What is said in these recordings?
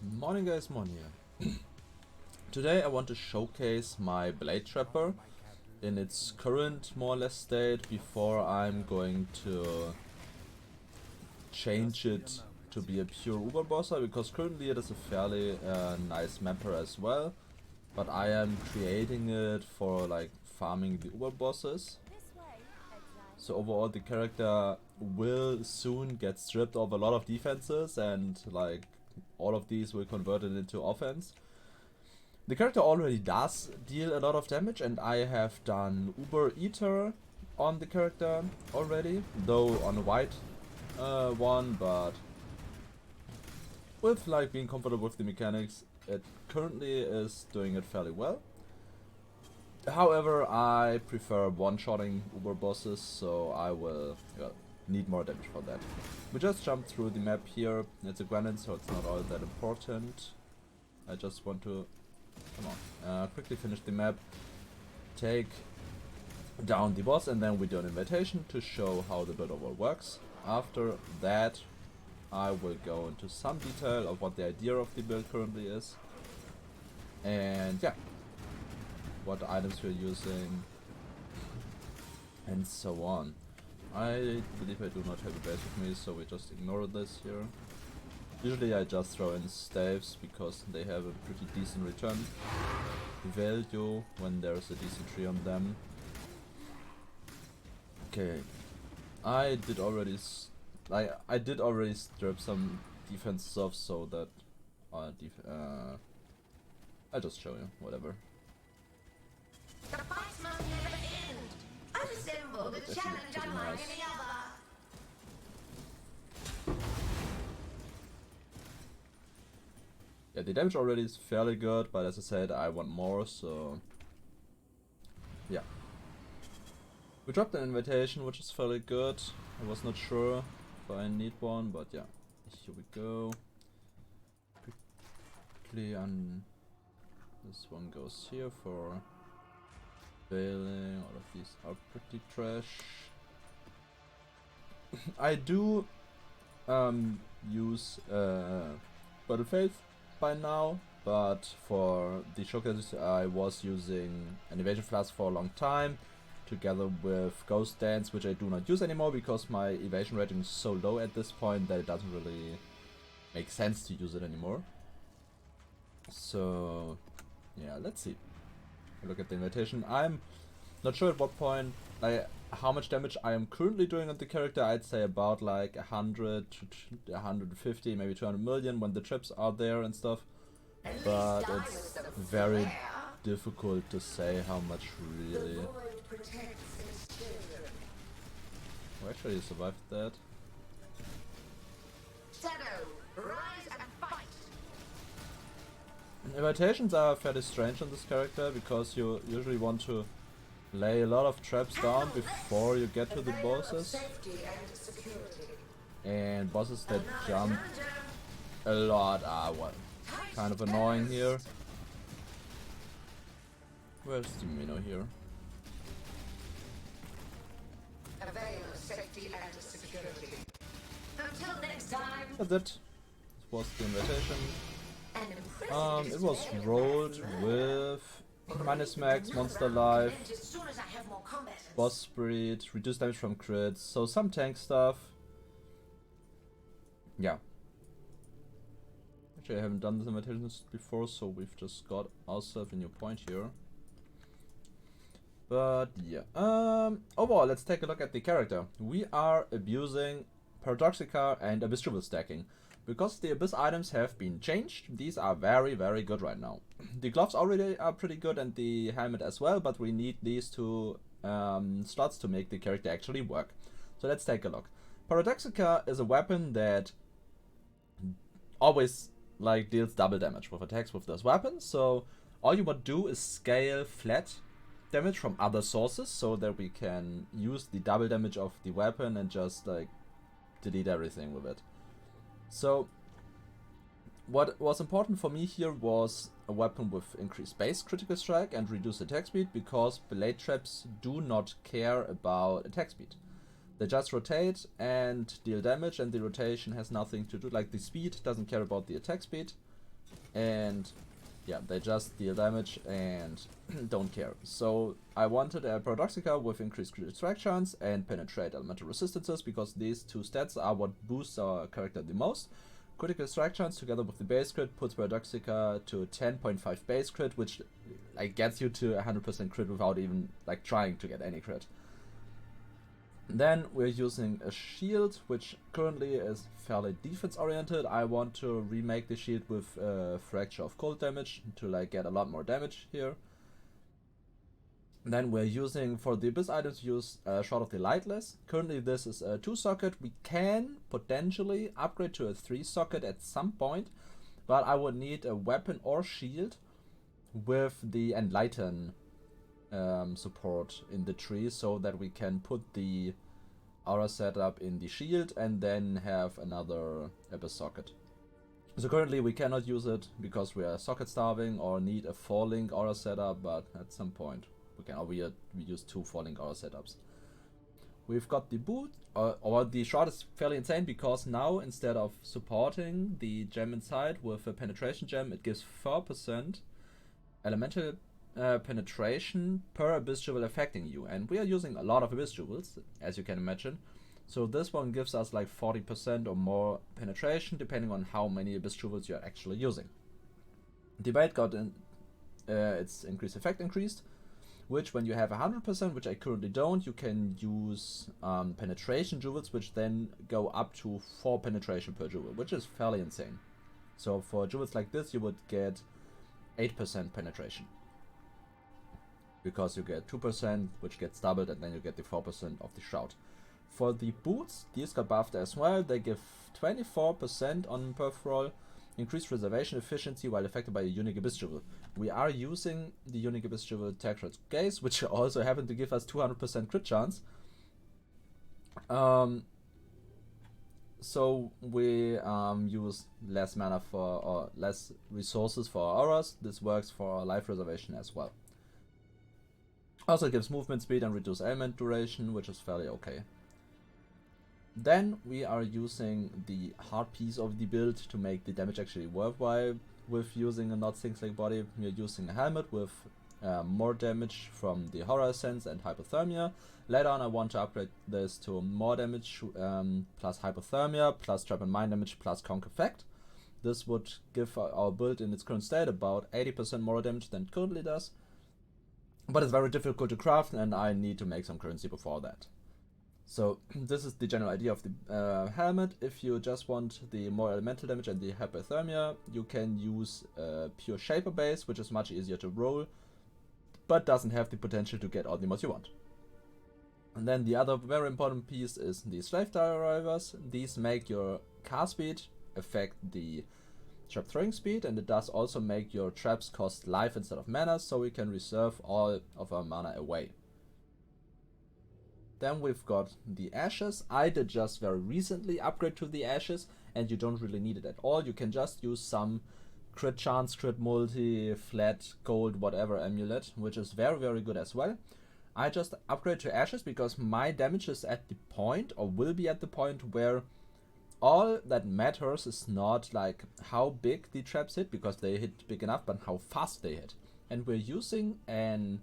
Morning guys, Mon here. Today I want to showcase my Blade Trapper in its current more or less state before I'm going to change it to be a pure Uber bosser, because currently it is a fairly nice mapper as well, but I am creating it for like farming the Uber bosses. So overall the character will soon get stripped of a lot of defenses, and like all of these will convert it into offense. The character already does deal a lot of damage, and I have done Uber Eater on the character already, though on a white one, but with like being comfortable with the mechanics, it currently is doing it fairly well. However, I prefer one-shotting Uber bosses, so I will need more damage for that. We just jumped through the map here. It's a granite, so it's not all that important. I just want to, quickly finish the map, take down the boss, and then we do an invitation to show how the build overall works. After that, I will go into some detail of what the idea of the build currently is, and yeah, what items we're using, and so on. I believe I do not have a base with me, so we just ignore this here. Usually I just throw in staves because they have a pretty decent return value when there's a decent tree on them. Okay, I did already strip some defenses off, so that I'll just show you, whatever. The fight must never end. Unassemble the challenge unlike any other. Yeah, the damage already is fairly good, but as I said, I want more, so yeah. We dropped an invitation, which is fairly good. I was not sure if I need one, but yeah, here we go. Quickly this one goes here for bailing. All of these are pretty trash. I do use Battle Faith by now, but for the showcases I was using an evasion flask for a long time, together with Ghost Dance, which I do not use anymore because my evasion rating is so low at this point that it doesn't really make sense to use it anymore. So yeah, let's see. Look at the invitation. I'm not sure at what point, like how much damage I am currently doing on the character. I'd say about like 100 to 150, maybe 200 million when the trips are there and stuff. But it's very difficult to say how much really. Oh, actually you survived that. Shadow, rise and fight. Invitations are fairly strange on this character because you usually want to lay a lot of traps down before you get to the bosses, and bosses that jump a lot are kind of annoying here. Where's the Mino here? Until next time. That's it. This was the invitation. It was rolled with minus max, monster life, boss speed, reduced damage from crits, so some tank stuff. Yeah. Actually, I haven't done this invitations before, so we've just got ourselves a new point here. But yeah, overall, let's take a look at the character. We are abusing Paradoxica and Abyss Jewel stacking. Because the Abyss items have been changed, these are very, very good right now. The gloves already are pretty good, and the helmet as well, but we need these two slots to make the character actually work. So let's take a look. Paradoxica is a weapon that always like deals double damage with attacks with this weapon, so all you want to do is scale flat damage from other sources so that we can use the double damage of the weapon and just like delete everything with it. So what was important for me here was a weapon with increased base critical strike and reduced attack speed, because blade traps do not care about attack speed. They just rotate and deal damage, and the rotation has nothing to do, like the speed doesn't care about the attack speed. and yeah, they just deal damage and don't care. So I wanted a Paradoxica with increased crit strike chance and penetrate elemental resistances, because these two stats are what boosts our character the most. Critical strike chance together with the base crit puts Paradoxica to 10.5 base crit, which like gets you to 100% crit without even like trying to get any crit. Then we're using a shield, which currently is fairly defense oriented. I want to remake the shield with fracture of cold damage to like get a lot more damage here. Then we're using, for the Abyss items, use Shroud of the Lightless. Currently this is a 2-socket. We can potentially upgrade to a 3-socket at some point, but I would need a weapon or shield with the Enlighten support in the tree, so that we can put the aura setup in the shield and then have another Abyss socket. So currently we cannot use it because we are socket starving or need a 4-link aura setup, but at some point we can. Or we use 2 4-link aura setups. We've got the boot, or the shroud is fairly insane, because now instead of supporting the gem inside with a penetration gem, it gives 4% elemental penetration per abyss jewel affecting you, and we are using a lot of abyss jewels, as you can imagine. So this one gives us like 40% or more penetration, depending on how many abyss jewels you're actually using. The blade got its increased effect increased, which when you have 100%, which I currently don't, you can use penetration jewels, which then go up to 4 penetration per jewel, which is fairly insane. So for jewels like this, you would get 8% penetration, because you get 2%, which gets doubled, and then you get the 4% of the shroud. For the boots, these got buffed as well. They give 24% on perf roll, increased reservation efficiency while affected by a unique abyss jewel. We are using the unique abyss jewel Tactile Gaze, which also happen to give us 200% crit chance. So we use less mana for, or less resources for our auras. This works for our life reservation as well. Also it gives movement speed and reduced element duration, which is fairly okay. Then we are using the hard piece of the build to make the damage actually worthwhile. With using a not Sling body, we are using a helmet with more damage from the Horror Sense and Hypothermia. Later on I want to upgrade this to more damage plus Hypothermia, plus Trap and Mind damage, plus Conk Effect. This would give our build in its current state about 80% more damage than it currently does. But it's very difficult to craft, and I need to make some currency before that. So this is the general idea of the helmet. If you just want the more elemental damage and the hypothermia, you can use pure Shaper base, which is much easier to roll, but doesn't have the potential to get all the mods you want. And then the other very important piece is the Slave Drivers. These make your cast speed affect the trap throwing speed, and it does also make your traps cost life instead of mana, so we can reserve all of our mana away. Then we've got the Ashes. I did just very recently upgrade to the Ashes, and you don't really need it at all. You can just use some crit chance, crit multi, flat, gold, whatever amulet, which is very, very good as well. I just upgrade to Ashes because my damage is at the point, or will be at the point, where all that matters is not like how big the traps hit, because they hit big enough, but how fast they hit. And we're using an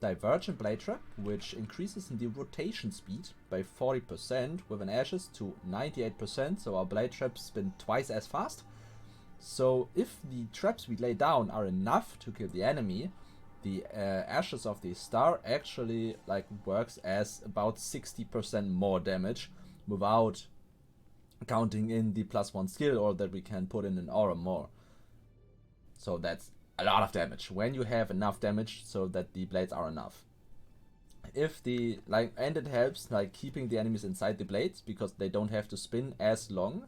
Divergent Blade Trap, which increases the rotation speed by 40% with an Ashes to 98%, so our Blade Traps spin twice as fast. So if the traps we lay down are enough to kill the enemy, the Ashes of the Star actually like works as about 60% more damage without counting in the +1 skill, or that we can put in an aura more. So that's a lot of damage when you have enough damage so that the blades are enough. If the and it helps like keeping the enemies inside the blades, because they don't have to spin as long.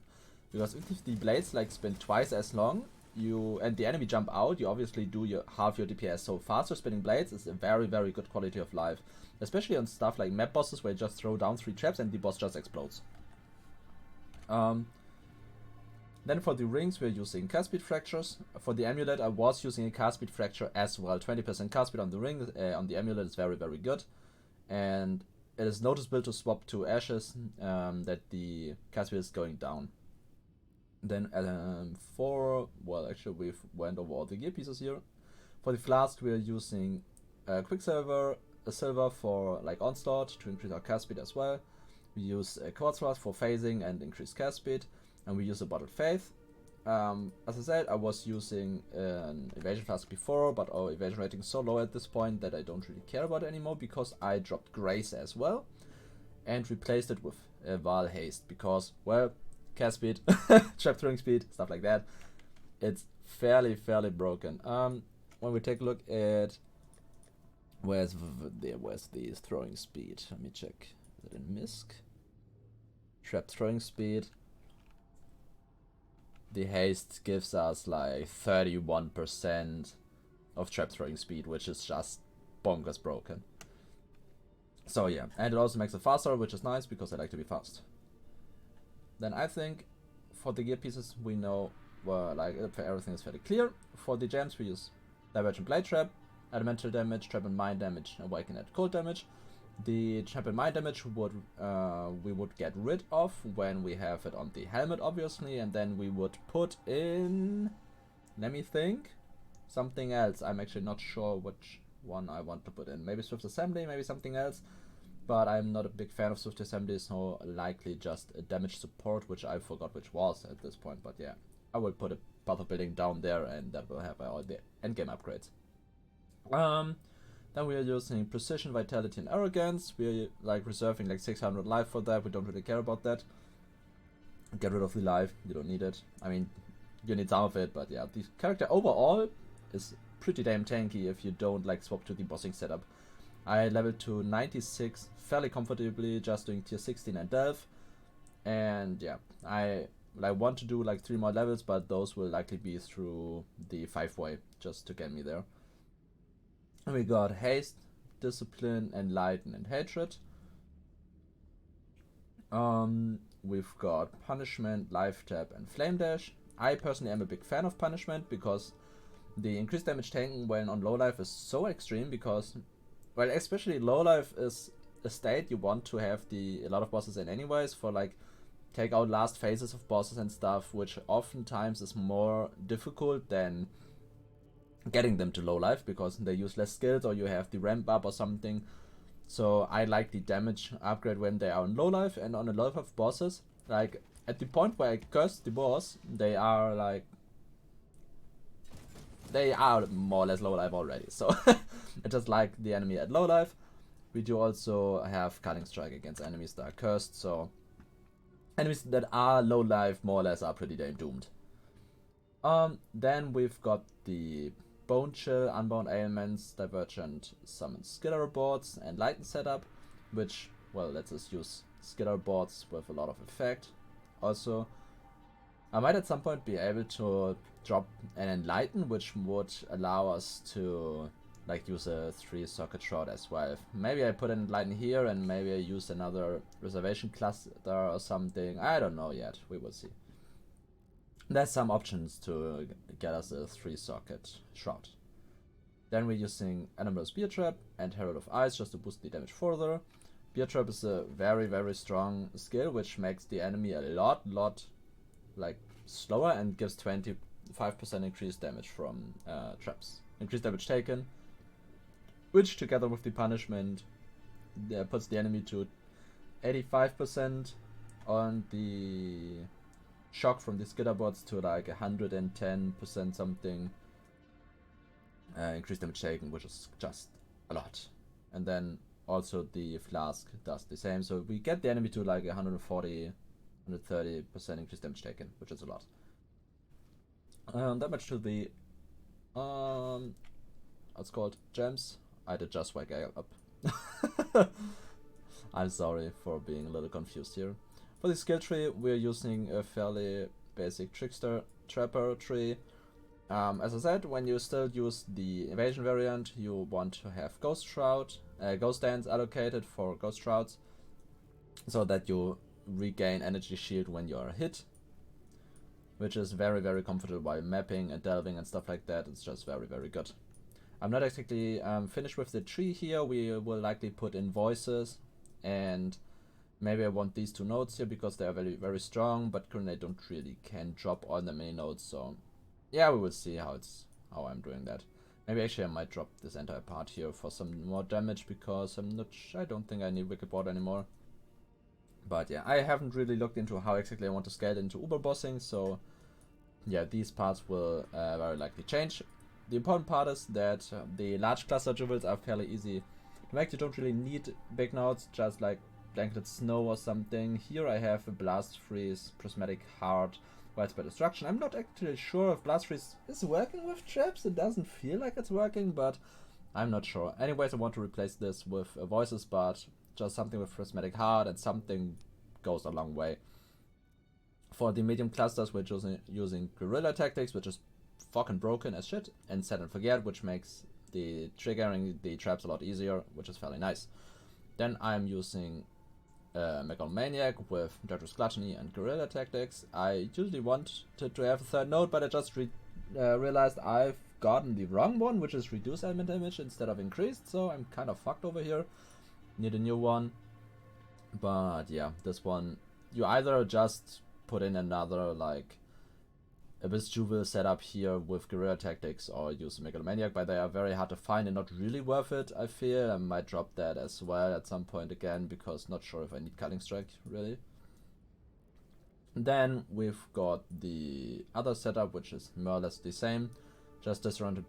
Because if the blades like spin twice as long, and the enemy jump out, you obviously do half your DPS. So faster spinning blades is a very, very good quality of life, especially on stuff like map bosses where you just throw down 3 traps and the boss just explodes. Then for the rings, we're using cast speed fractures. For the amulet, I was using a cast speed fracture as well. 20% cast speed on the ring, on the amulet is very, very good. And it is noticeable to swap to Ashes that the cast speed is going down. Then for well, actually, we've went over all the gear pieces here. For the flask, we are using Quicksilver, a silver for like onslaught to increase our cast speed as well. We use a quartz flask for phasing and increase cast speed, and we use a bottled faith. As I said, I was using an evasion flask before, but our evasion rating is so low at this point that I don't really care about it anymore, because I dropped Grace as well and replaced it with Val Haste, because, well, cast speed, trap throwing speed, stuff like that, it's fairly broken. When we take a look at where's the throwing speed, let me check. Is it in Misk? Trap throwing speed. The haste gives us like 31% of trap throwing speed, which is just bonkers broken. So yeah, and it also makes it faster, which is nice because I like to be fast. Then I think for the gear pieces we know, well, like everything is fairly clear. For the gems we use Divergent Blade Trap, Elemental Damage, Trap and Mind Damage, Awaken at Cold Damage. The Trap and Mind Damage would we would get rid of when we have it on the helmet, obviously, and then we would put in, let me think, something else. I'm actually not sure which one I want to put in. Maybe Swift Assembly, maybe something else, but I'm not a big fan of Swift Assembly, so likely just a damage support, which I forgot which was at this point, but yeah, I will put a Path of Building down there, and that will have all the endgame upgrades. Then we are using Precision, Vitality, and Arrogance. We are like reserving like 600 life for that. We don't really care about that. Get rid of the life. You don't need it. I mean, you need some of it, but yeah, the character overall is pretty damn tanky if you don't like swap to the bossing setup. I leveled to 96 fairly comfortably, just doing tier 16 and Delve. And yeah, I want to do like 3 more levels, but those will likely be through the 5-way just to get me there. And we got Haste, Discipline, Enlighten, and Hatred. We've got Punishment, Life Tap, and Flame Dash. I personally am a big fan of Punishment because the increased damage taken when on low life is so extreme, because, well, especially low life is a state you want to have a lot of bosses in anyways, for like take out last phases of bosses and stuff, which oftentimes is more difficult than getting them to low life because they use less skills or you have the ramp up or something. So I like the damage upgrade when they are on low life, and on a lot of bosses, like at the point where I curse the boss, they are more or less low life already. So I just like the enemy at low life. We do also have Cutting Strike against enemies that are cursed, so enemies that are low life more or less are pretty damn doomed. Then we've got the Bone Chill, Unbound Ailments, Divergent Summon Skiller boards, and Lighten setup, which, well, lets us use Skiller boards with a lot of effect. Also, I might at some point be able to drop an Enlighten, which would allow us to like use a 3-socket shot as well. Maybe I put an Enlighten here and maybe I use another reservation cluster or something. I don't know yet. We will see. There's some options to get us a 3-socket shot. Then we're using Animal's Beer Trap and Herald of Ice just to boost the damage further. Beer Trap is a very strong skill which makes the enemy a lot like slower and gives 25% increased damage from traps. Increased damage taken, which together with the punishment puts the enemy to 85% on the shock from the skitterbots to like 110% something increased damage taken, which is just a lot. And then also the flask does the same, so we get the enemy to like 140-130% increased damage taken, which is a lot. Damage to the what's called gems. I did just wake up. I'm sorry for being a little confused here. For the skill tree, we're using a fairly basic Trickster Trapper tree. As I said, when you still use the evasion variant, you want to have Ghost Dance allocated for Ghost Shrouds, so that you regain energy shield when you are hit, which is very comfortable while mapping and delving and stuff like that. It's just very good. I'm not exactly finished with the tree here. We will likely put in voices, and maybe I want these 2 nodes here because they are very strong, but currently I don't really can drop all the main nodes, so yeah, we will see how I'm doing that. Maybe actually I might drop this entire part here for some more damage because I don't think I need Wicked Ward anymore. But yeah, I haven't really looked into how exactly I want to scale into Uber bossing, so yeah, these parts will very likely change. The important part is that the large cluster jewels are fairly easy to make. You don't really need big nodes, just like Blanketed Snow or something. Here I have a Blast Freeze, Prismatic Heart, Widespread Destruction. I'm not actually sure if Blast Freeze is working with traps. It doesn't feel like it's working, but I'm not sure. Anyways, I want to replace this with Voices, but just something with Prismatic Heart and something goes a long way. For the medium clusters, we're using Guerrilla Tactics, which is fucking broken as shit, and Set and Forget, which makes the triggering the traps a lot easier, which is fairly nice. Then I'm using Megalomaniac with Judge's Gluttony and Guerrilla Tactics. I usually wanted to have a third node, but I just realized I've gotten the wrong one, which is reduce element damage instead of increased, so I'm kind of fucked over here. Need a new one. But yeah, this one, you either just put in another like Abyss Jewel setup here with Guerrilla Tactics or use Megalomaniac, but they are very hard to find and not really worth it, I feel. I might drop that as well at some point again, because not sure if I need Culling Strike, really. Then we've got the other setup, which is more or less the same, just disrounded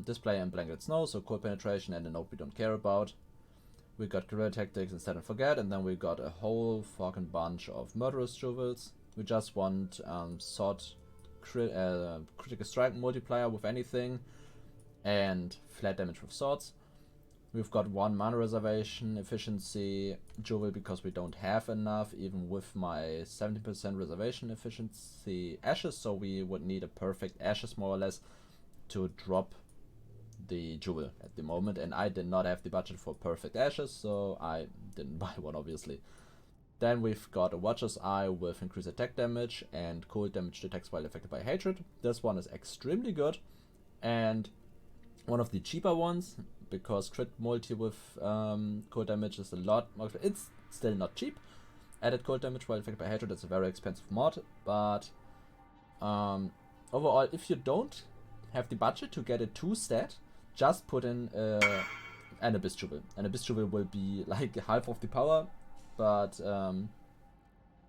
display and Blanketed Snow, so Cold Penetration and a node we don't care about. We got Guerrilla Tactics and Set and Forget, and then we got a whole fucking bunch of Murderous Jewels. We just want Sword Critical Strike multiplier with anything, and flat damage with swords. We've got one mana reservation, efficiency jewel because we don't have enough, even with my 70% reservation efficiency ashes, so we would need a perfect ashes more or less to drop the jewel at the moment, and I did not have the budget for perfect ashes, so I didn't buy one, obviously. Then we've got a Watcher's Eye with increased attack damage and cold damage detects while affected by hatred. This one is extremely good and one of the cheaper ones, because crit multi with cold damage is a lot more. It's still not cheap. Added cold damage while affected by hatred is a very expensive mod, but overall, if you don't have the budget to get a 2 stat, just put in an Abyss Jewel. An Abyss Jewel will be like half of the power, but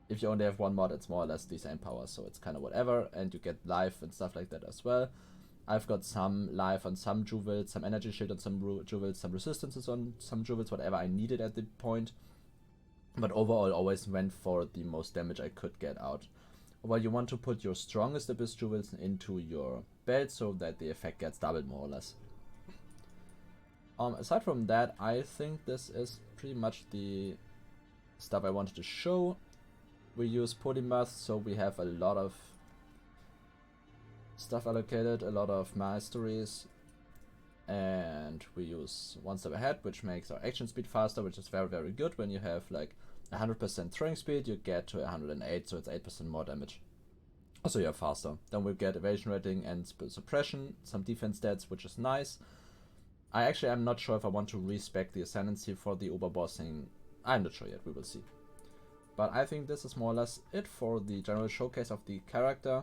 if you only have one mod, it's more or less the same power, so it's kind of whatever, and you get life and stuff like that as well. I've got some life on some jewels, some energy shield on some jewels, some resistances on some jewels, whatever I needed at the point. But overall, always went for the most damage I could get out. Well, you want to put your strongest Abyss Jewels into your belt so that the effect gets doubled more or less. Aside from that, I think this is pretty much the stuff I wanted to show. We use Polymath, so we have a lot of stuff allocated, a lot of masteries, and we use one step ahead, which makes our action speed faster, which is very, very good. When you have like 100% throwing speed, you get to 108, so it's 8% more damage. Also, you're faster. Then we get evasion rating and suppression, some defense stats, which is nice. I'm not sure if I want to respec the Ascendancy for the Oberbossing. I'm not sure yet, we will see. But I think this is more or less it for the general showcase of the character.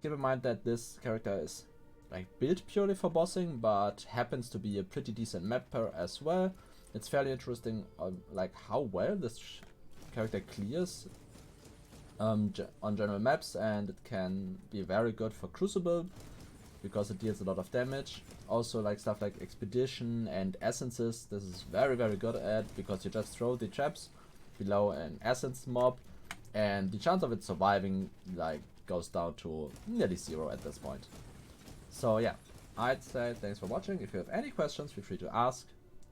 Keep in mind that this character is like built purely for bossing, but happens to be a pretty decent mapper as well. It's fairly interesting like how well this character clears on general maps, and it can be very good for Crucible because it deals a lot of damage. Also, like stuff like Expedition and Essences, this is very, very good at, because you just throw the traps below an Essence mob and the chance of it surviving like goes down to nearly 0 at this point. So yeah, I'd say thanks for watching. If you have any questions, feel free to ask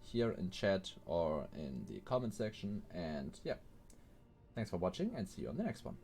here in chat or in the comment section, and yeah, thanks for watching and see you on the next one.